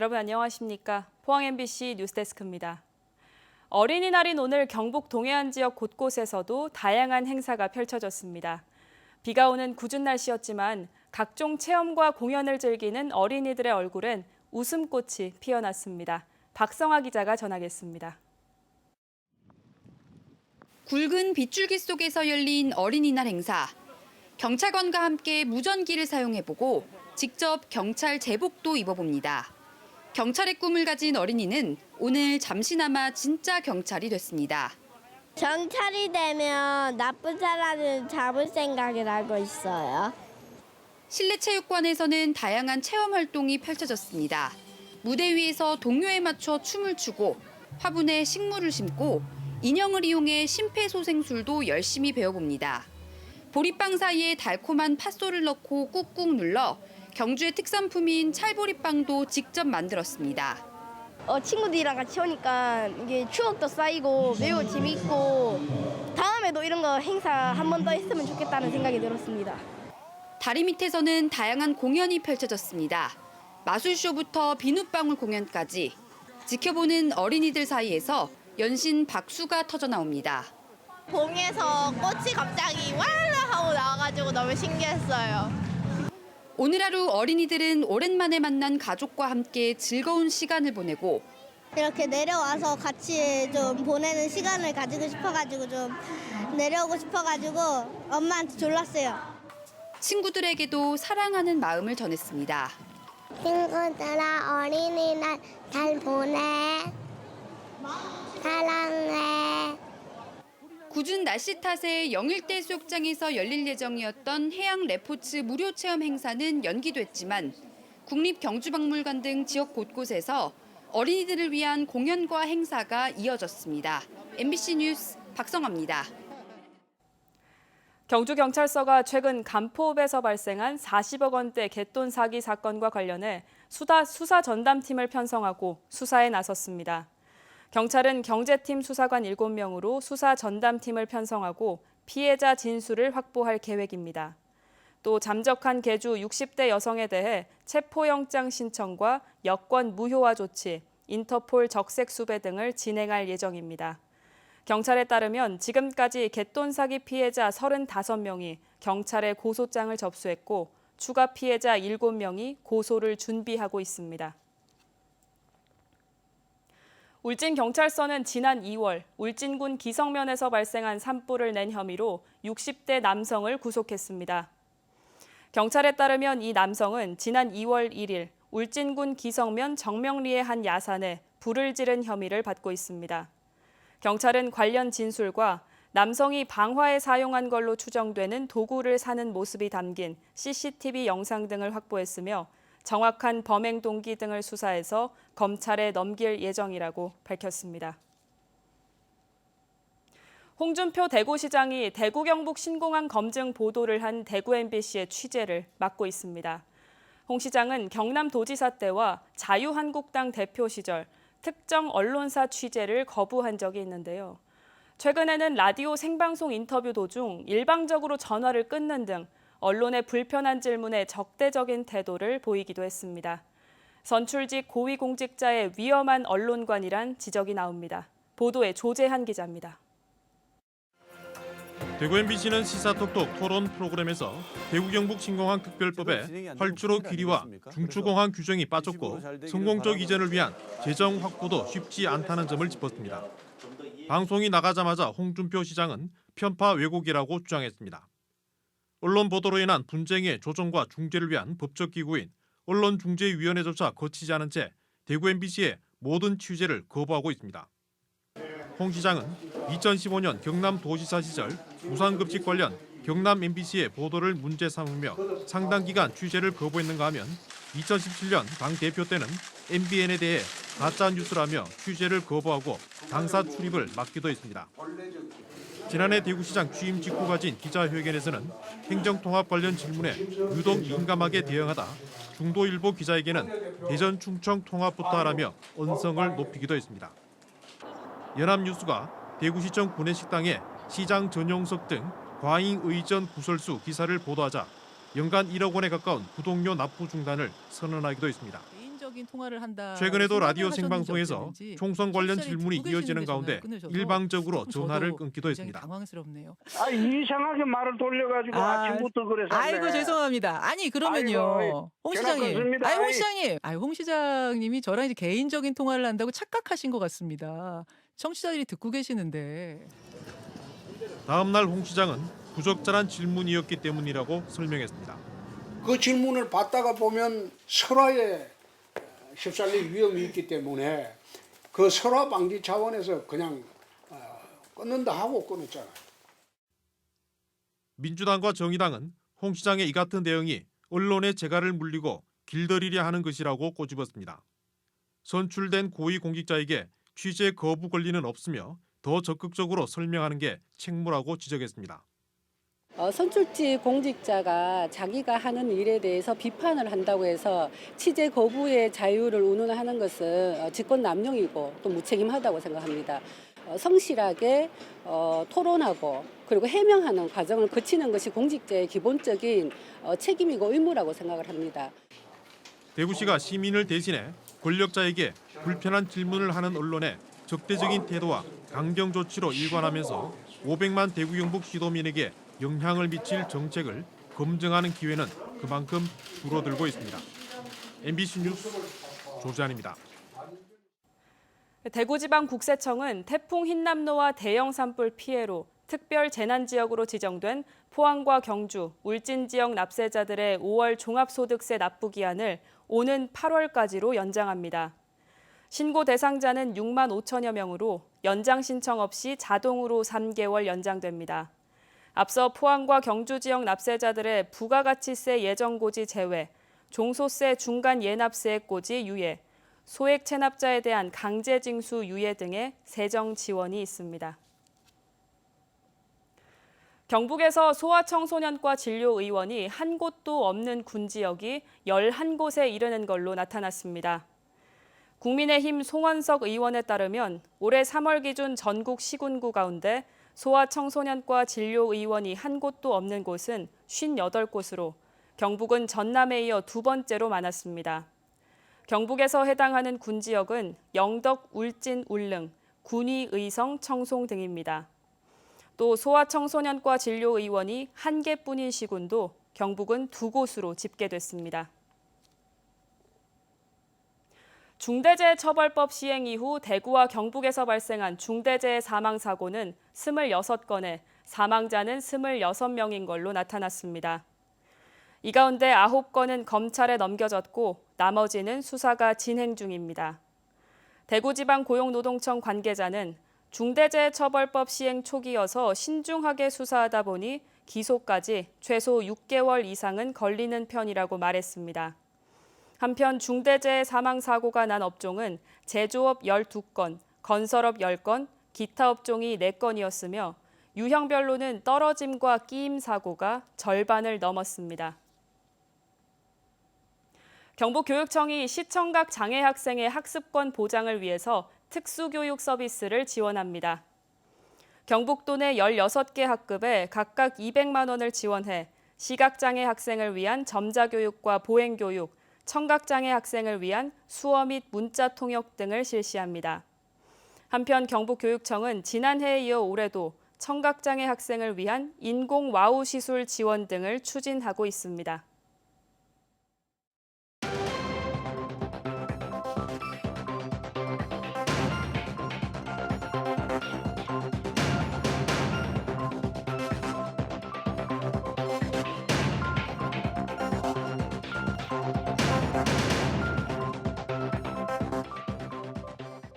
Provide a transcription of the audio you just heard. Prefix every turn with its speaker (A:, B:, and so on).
A: 여러분 안녕하십니까? 포항 MBC 뉴스데스크입니다. 어린이날인 오늘 경북 동해안 지역 곳곳에서도 다양한 행사가 펼쳐졌습니다. 비가 오는 궂은 날씨였지만 각종 체험과 공연을 즐기는 어린이들의 얼굴엔 웃음꽃이 피어났습니다. 박성아 기자가 전하겠습니다.
B: 굵은 빗줄기 속에서 열린 어린이날 행사. 경찰관과 함께 무전기를 사용해보고 직접 경찰 제복도 입어봅니다. 경찰의 꿈을 가진 어린이는 오늘 잠시나마 진짜 경찰이 됐습니다.
C: 경찰이 되면 나쁜 사람을 잡을 생각을 하고 있어요.
B: 실내 체육관에서는 다양한 체험 활동이 펼쳐졌습니다. 무대 위에서 동요에 맞춰 춤을 추고 화분에 식물을 심고 인형을 이용해 심폐소생술도 열심히 배워봅니다. 보리빵 사이에 달콤한 팥소를 넣고 꾹꾹 눌러 경주의 특산품인 찰보리빵도 직접 만들었습니다.
C: 친구들이랑 같이 오니까 이게 추억도 쌓이고 매우 재밌고 다음에도 이런 거 행사 한 번 더 했으면 좋겠다는 생각이 들었습니다.
B: 다리 밑에서는 다양한 공연이 펼쳐졌습니다. 마술쇼부터 비눗방울 공연까지 지켜보는 어린이들 사이에서 연신 박수가 터져 나옵니다.
D: 봉에서 꽃이 갑자기 와르르 하고 나와가지고 너무 신기했어요.
B: 오늘 하루 어린이들은 오랜만에 만난 가족과 함께 즐거운 시간을 보내고
C: 이렇게 내려와서 같이 좀 보내는 시간을 가지고 싶어가지고 좀 내려오고 싶어가지고 엄마한테 졸랐어요.
B: 친구들에게도 사랑하는 마음을 전했습니다.
C: 친구들아 어린이날 잘 보내. 사랑해.
B: 궂은 날씨 탓에 영일대 수욕장에서 열릴 예정이었던 해양 레포츠 무료 체험 행사는 연기됐지만 국립경주박물관 등 지역 곳곳에서 어린이들을 위한 공연과 행사가 이어졌습니다. MBC 뉴스 박성아입니다.
A: 경주경찰서가 최근 간포읍에서 발생한 40억 원대 갯돈 사기 사건과 관련해 수사 전담팀을 편성하고 수사에 나섰습니다. 경찰은 경제팀 수사관 7명으로 수사 전담팀을 편성하고 피해자 진술을 확보할 계획입니다. 또 잠적한 계주 60대 여성에 대해 체포영장 신청과 여권 무효화 조치, 인터폴 적색 수배 등을 진행할 예정입니다. 경찰에 따르면 지금까지 갯돈 사기 피해자 35명이 경찰에 고소장을 접수했고 추가 피해자 7명이 고소를 준비하고 있습니다. 울진경찰서는 지난 2월 울진군 기성면에서 발생한 산불을 낸 혐의로 60대 남성을 구속했습니다. 경찰에 따르면 이 남성은 지난 2월 1일 울진군 기성면 정명리의 한 야산에 불을 지른 혐의를 받고 있습니다. 경찰은 관련 진술과 남성이 방화에 사용한 걸로 추정되는 도구를 사는 모습이 담긴 CCTV 영상 등을 확보했으며 정확한 범행 동기 등을 수사해서 검찰에 넘길 예정이라고 밝혔습니다. 홍준표 대구시장이 대구 경북 신공항 검증 보도를 한 대구 MBC의 취재를 맡고 있습니다. 홍 시장은 경남도지사 때와 자유한국당 대표 시절 특정 언론사 취재를 거부한 적이 있는데요. 최근에는 라디오 생방송 인터뷰 도중 일방적으로 전화를 끊는 등 언론의 불편한 질문에 적대적인 태도를 보이기도 했습니다. 선출직 고위공직자의 위험한 언론관이란 지적이 나옵니다. 보도에 조재한 기자입니다.
E: 대구 MBC는 시사톡톡 토론 프로그램에서 대구 경북 신공항 특별법에 활주로 길이와 중추공항 규정이 빠졌고 성공적 이전을 위한 재정 확보도 쉽지 않다는 점을 짚었습니다. 방송이 나가자마자 홍준표 시장은 편파 왜곡이라고 주장했습니다. 언론 보도로 인한 분쟁의 조정과 중재를 위한 법적 기구인 언론중재위원회조차 거치지 않은 채 대구 MBC의 모든 취재를 거부하고 있습니다. 홍 시장은 2015년 경남도지사 시절 무상급식 관련 경남 MBC의 보도를 문제 삼으며 상당 기간 취재를 거부했는가 하면 2017년 당대표 때는 MBN에 대해 가짜뉴스라며 취재를 거부하고 당사 출입을 막기도 했습니다. 지난해 대구시장 취임 직후 가진 기자회견에서는 행정통합 관련 질문에 유독 민감하게 대응하다 중도일보 기자에게는 대전 충청 통합부터 하라며 언성을 높이기도 했습니다. 연합뉴스가 대구시청 구내식당에 시장 전용석 등 과잉 의전 구설수 기사를 보도하자 연간 1억 원에 가까운 구독료 납부 중단을 선언하기도 했습니다. 최근에도 라디오 생방송에서 총선 관련 질문이 이어지는 가운데 일방적으로 전화를 끊기도 했습니다.
F: 당황스럽네요.
G: 이상하게 말을 돌려가지고 아침부터 그래서.
F: 아이고 죄송합니다. 아니 그러면요,
G: 아이고,
F: 홍 시장님.
G: 끊습니다.
F: 홍 시장님. 홍 시장님이 저랑 이제 개인적인 통화를 한다고 착각하신 것 같습니다. 청취자들이 듣고 계시는데.
E: 다음 날 홍 시장은 부적절한 질문이었기 때문이라고 설명했습니다.
H: 그 질문을 받다가 보면 설화에 휩쓸릴 위험이 있기 때문에 그 설화 방지 차원에서 그냥 끊는다 하고 끊었잖아요.
E: 민주당과 정의당은 홍 시장의 이 같은 대응이 언론의 재갈을 물리고 길들이려 하는 것이라고 꼬집었습니다. 선출된 고위공직자에게 취재 거부 권리는 없으며 더 적극적으로 설명하는 게 책무라고 지적했습니다.
I: 선출직 공직자가 자기가 하는 일에 대해서 비판을 한다고 해서 취재 거부의 자유를 운운하는 것은 직권남용이고 또 무책임하다고 생각합니다. 성실하게 토론하고 그리고 해명하는 과정을 거치는 것이 공직자의 기본적인 책임이고 의무라고 생각을 합니다.
E: 대구시가 시민을 대신해 권력자에게 불편한 질문을 하는 언론에 적대적인 태도와 강경 조치로 일관하면서 500만 대구 경북 시도민에게 영향을 미칠 정책을 검증하는 기회는 그만큼 줄어들고 있습니다. MBC 뉴스 조지환입니다.
A: 대구지방국세청은 태풍 흰남노와 대형 산불 피해로 특별 재난지역으로 지정된 포항과 경주, 울진 지역 납세자들의 5월 종합소득세 납부 기한을 오는 8월까지로 연장합니다. 신고 대상자는 6만 5천여 명으로 연장 신청 없이 자동으로 3개월 연장됩니다. 앞서 포항과 경주 지역 납세자들의 부가가치세 예정고지 제외, 종소세 중간 예납세액 고지 유예, 소액 체납자에 대한 강제징수 유예 등의 세정 지원이 있습니다. 경북에서 소아청소년과 진료의원이 한 곳도 없는 군 지역이 11곳에 이르는 걸로 나타났습니다. 국민의힘 송원석 의원에 따르면 올해 3월 기준 전국 시군구 가운데 소아청소년과 진료의원이 한 곳도 없는 곳은 58곳으로 경북은 전남에 이어 두 번째로 많았습니다. 경북에서 해당하는 군 지역은 영덕, 울진, 울릉, 군위, 의성, 청송 등입니다. 또 소아청소년과 진료의원이 한 개뿐인 시군도 경북은 두 곳으로 집계됐습니다. 중대재해처벌법 시행 이후 대구와 경북에서 발생한 중대재해 사망사고는 26건에 사망자는 26명인 걸로 나타났습니다. 이 가운데 9건은 검찰에 넘겨졌고 나머지는 수사가 진행 중입니다. 대구지방고용노동청 관계자는 중대재해처벌법 시행 초기여서 신중하게 수사하다 보니 기소까지 최소 6개월 이상은 걸리는 편이라고 말했습니다. 한편 중대재해 사망사고가 난 업종은 제조업 12건, 건설업 10건, 기타 업종이 4건이었으며 유형별로는 떨어짐과 끼임 사고가 절반을 넘었습니다. 경북교육청이 시청각 장애 학생의 학습권 보장을 위해서 특수교육 서비스를 지원합니다. 경북도 내 16개 학급에 각각 200만 원을 지원해 시각장애 학생을 위한 점자교육과 보행교육, 청각장애 학생을 위한 수어 및 문자 통역 등을 실시합니다. 한편 경북교육청은 지난해에 이어 올해도 청각장애 학생을 위한 인공 와우 시술 지원 등을 추진하고 있습니다.